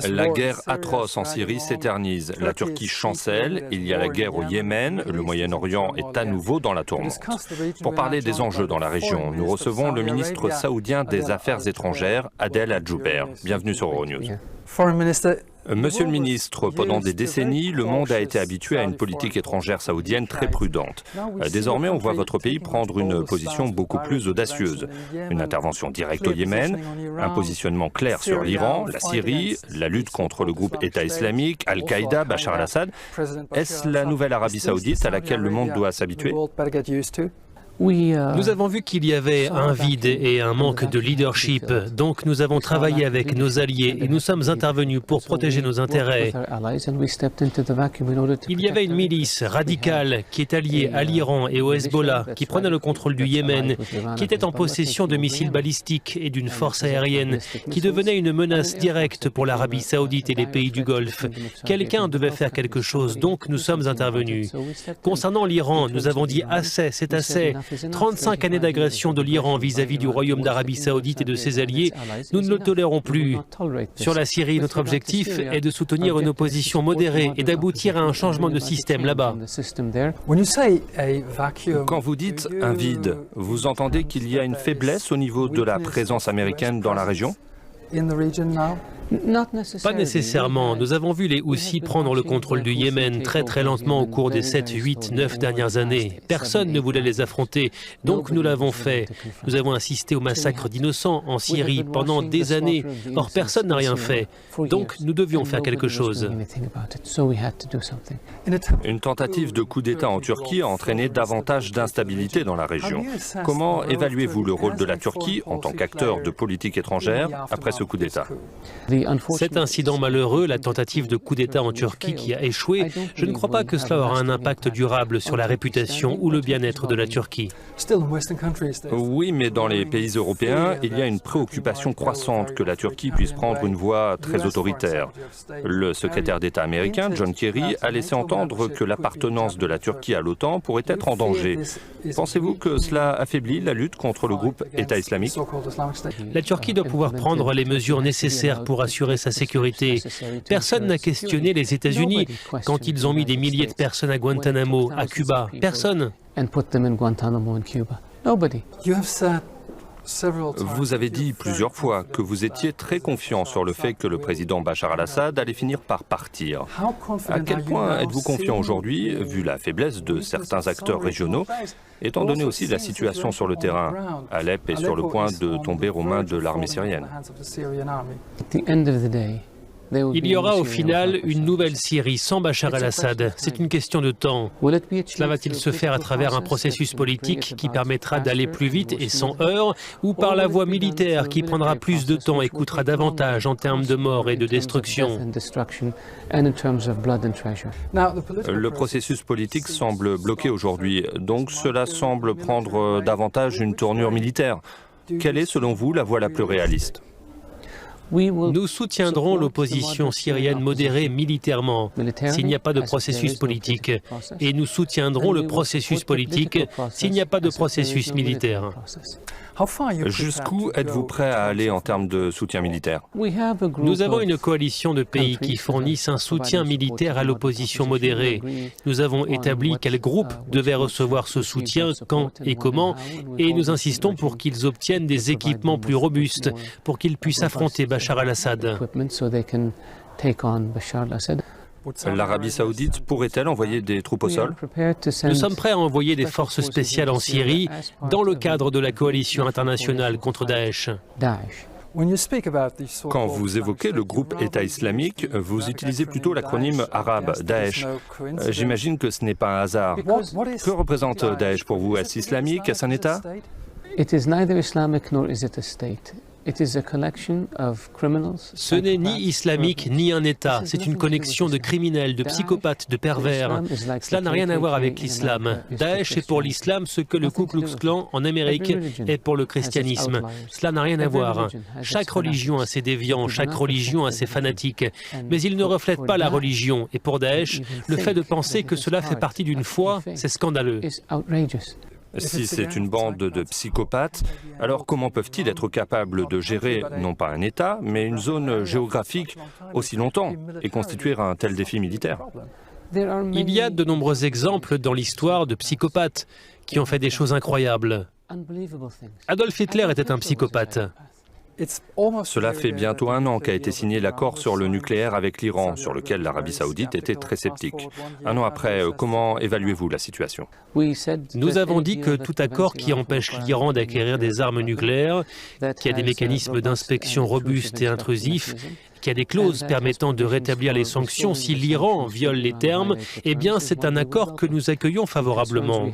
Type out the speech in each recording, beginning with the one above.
La guerre atroce en Syrie s'éternise. La Turquie chancelle, il y a la guerre au Yémen, le Moyen-Orient est à nouveau dans la tourmente. Pour parler des enjeux dans la région, nous recevons le ministre saoudien des Affaires étrangères, Adel Al-Jubeir. Bienvenue sur Euronews. Monsieur le ministre, pendant des décennies, le monde a été habitué à une politique étrangère saoudienne très prudente. Désormais, on voit votre pays prendre une position beaucoup plus audacieuse. Une intervention directe au Yémen, un positionnement clair sur l'Iran, la Syrie, la lutte contre le groupe État islamique, Al-Qaïda, Bachar al-Assad. Est-ce la nouvelle Arabie saoudite à laquelle le monde doit s'habituer ? Nous avons vu qu'il y avait un vide et un manque de leadership, donc nous avons travaillé avec nos alliés et nous sommes intervenus pour protéger nos intérêts. Il y avait une milice radicale qui est alliée à l'Iran et au Hezbollah, qui prenait le contrôle du Yémen, qui était en possession de missiles balistiques et d'une force aérienne, qui devenait une menace directe pour l'Arabie saoudite et les pays du Golfe. Quelqu'un devait faire quelque chose, donc nous sommes intervenus. Concernant l'Iran, nous avons dit assez, c'est assez. 35 années d'agression de l'Iran vis-à-vis du Royaume d'Arabie saoudite et de ses alliés, nous ne le tolérons plus. Sur la Syrie, notre objectif est de soutenir une opposition modérée et d'aboutir à un changement de système là-bas. Quand vous dites un vide, vous entendez qu'il y a une faiblesse au niveau de la présence américaine dans la région ? Pas nécessairement. Nous avons vu les Houthis prendre le contrôle du Yémen très lentement au cours des 7, 8, 9 dernières années. Personne ne voulait les affronter, donc nous l'avons fait. Nous avons assisté au massacre d'innocents en Syrie pendant des années. Or, personne n'a rien fait. Donc, nous devions faire quelque chose. Une tentative de coup d'État en Turquie a entraîné davantage d'instabilité dans la région. Comment évaluez-vous le rôle de la Turquie en tant qu'acteur de politique étrangère après ce coup d'État ? Cet incident malheureux, la tentative de coup d'État en Turquie qui a échoué, je ne crois pas que cela aura un impact durable sur la réputation ou le bien-être de la Turquie. Oui, mais dans les pays européens, il y a une préoccupation croissante que la Turquie puisse prendre une voie très autoritaire. Le secrétaire d'État américain, John Kerry, a laissé entendre que l'appartenance de la Turquie à l'OTAN pourrait être en danger. Pensez-vous que cela affaiblit la lutte contre le groupe État islamique ? La Turquie doit pouvoir prendre les mesures nécessaires pour assurer sa sécurité. Personne n'a questionné les États-Unis quand ils ont mis des milliers de personnes à Guantanamo, à Cuba. Personne. Vous avez dit plusieurs fois que vous étiez très confiant sur le fait que le président Bachar al-Assad allait finir par partir. À quel point êtes-vous confiant aujourd'hui, vu la faiblesse de certains acteurs régionaux, étant donné aussi la situation sur le terrain? Alep est sur le point de tomber aux mains de l'armée syrienne. Il y aura au final une nouvelle Syrie sans Bachar al-Assad. C'est une question de temps. Cela va-t-il se faire à travers un processus politique qui permettra d'aller plus vite et sans heurts, ou par la voie militaire qui prendra plus de temps et coûtera davantage en termes de morts et de destruction? Le processus politique semble bloqué aujourd'hui, donc cela semble prendre davantage une tournure militaire. Quelle est selon vous la voie la plus réaliste ? Nous soutiendrons l'opposition syrienne modérée militairement s'il n'y a pas de processus politique. Et nous soutiendrons le processus politique s'il n'y a pas de processus militaire. Jusqu'où êtes-vous prêt à aller en termes de soutien militaire? Nous avons une coalition de pays qui fournissent un soutien militaire à l'opposition modérée. Nous avons établi quels groupes devaient recevoir ce soutien, quand et comment, et nous insistons pour qu'ils obtiennent des équipements plus robustes, pour qu'ils puissent affronter Bachar al-Assad. L'Arabie saoudite pourrait-elle envoyer des troupes au sol? Nous sommes prêts à envoyer des forces spéciales en Syrie dans le cadre de la coalition internationale contre Daesh. Quand vous évoquez le groupe État islamique, vous utilisez plutôt l'acronyme arabe Daesh. J'imagine que ce n'est pas un hasard. Que représente Daesh pour vous? Est-ce islamique? Est-ce un État? Ce n'est ni islamique ni un État, c'est une connexion de criminels, de psychopathes, de pervers. Cela n'a rien à voir avec l'islam. Daesh est pour l'islam ce que le Ku Klux Klan en Amérique est pour le christianisme. Cela n'a rien à voir. Chaque religion a ses déviants, chaque religion a ses fanatiques, mais ils ne reflètent pas la religion. Et pour Daesh, le fait de penser que cela fait partie d'une foi, c'est scandaleux. Si c'est une bande de psychopathes, alors comment peuvent-ils être capables de gérer non pas un État, mais une zone géographique aussi longtemps et constituer un tel défi militaire? Il y a de nombreux exemples dans l'histoire de psychopathes qui ont fait des choses incroyables. Adolf Hitler était un psychopathe. Cela fait bientôt 1 an qu'a été signé l'accord sur le nucléaire avec l'Iran, sur lequel l'Arabie saoudite était très sceptique. 1 an après, comment évaluez-vous la situation? Nous avons dit que tout accord qui empêche l'Iran d'acquérir des armes nucléaires, qui a des mécanismes d'inspection robustes et intrusifs, qui a des clauses permettant de rétablir les sanctions si l'Iran viole les termes, eh bien c'est un accord que nous accueillons favorablement.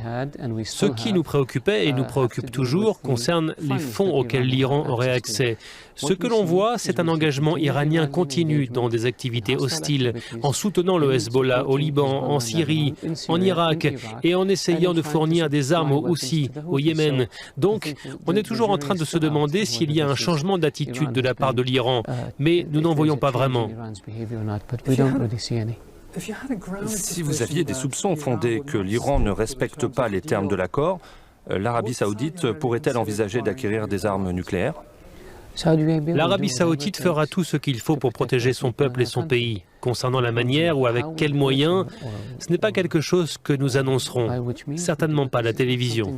Ce qui nous préoccupait et nous préoccupe toujours concerne les fonds auxquels l'Iran aurait accès. Ce que l'on voit, c'est un engagement iranien continu dans des activités hostiles, en soutenant le Hezbollah au Liban, en Syrie, en Irak, et en essayant de fournir des armes aux Houthis, au Yémen. Donc, on est toujours en train de se demander s'il y a un changement d'attitude de la part de l'Iran, mais nous n'en voyons pas vraiment. Si vous aviez des soupçons fondés que l'Iran ne respecte pas les termes de l'accord, l'Arabie saoudite pourrait-elle envisager d'acquérir des armes nucléaires? L'Arabie saoudite fera tout ce qu'il faut pour protéger son peuple et son pays. Concernant la manière ou avec quels moyens, ce n'est pas quelque chose que nous annoncerons, certainement pas à la télévision.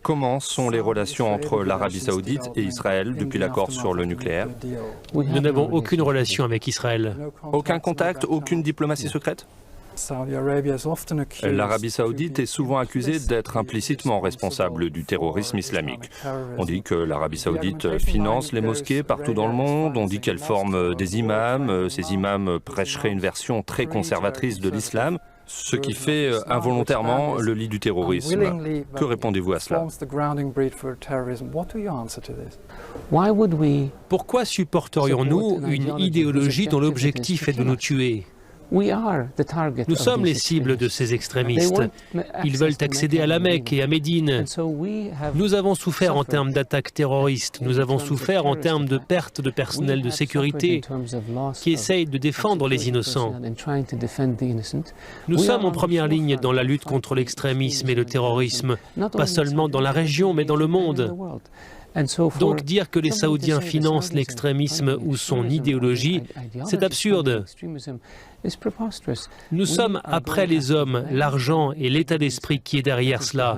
Comment sont les relations entre l'Arabie saoudite et Israël depuis l'accord sur le nucléaire? Nous n'avons aucune relation avec Israël. Aucun contact, aucune diplomatie secrète? L'Arabie saoudite est souvent accusée d'être implicitement responsable du terrorisme islamique. On dit que l'Arabie saoudite finance les mosquées partout dans le monde, on dit qu'elle forme des imams, ces imams prêcheraient une version très conservatrice de l'islam, ce qui fait involontairement le lit du terrorisme. Que répondez-vous à cela? Pourquoi supporterions-nous une idéologie dont l'objectif est de nous tuer? Nous sommes les cibles de ces extrémistes. Ils veulent accéder à la Mecque et à Médine. Nous avons souffert en termes d'attaques terroristes. Nous avons souffert en termes de perte de personnel de sécurité qui essayent de défendre les innocents. Nous sommes en première ligne dans la lutte contre l'extrémisme et le terrorisme, pas seulement dans la région, mais dans le monde. Donc dire que les Saoudiens financent l'extrémisme ou son idéologie, c'est absurde. Nous sommes après les hommes, l'argent et l'état d'esprit qui est derrière cela.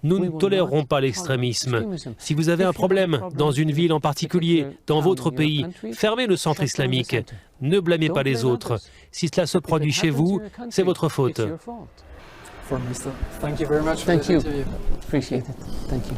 Nous ne tolérerons pas l'extrémisme. Si vous avez un problème dans une ville en particulier, dans votre pays, fermez le centre islamique. Ne blâmez pas les autres. Si cela se produit chez vous, c'est votre faute. Thank you very much. Thank you. Appreciate it. Thank you.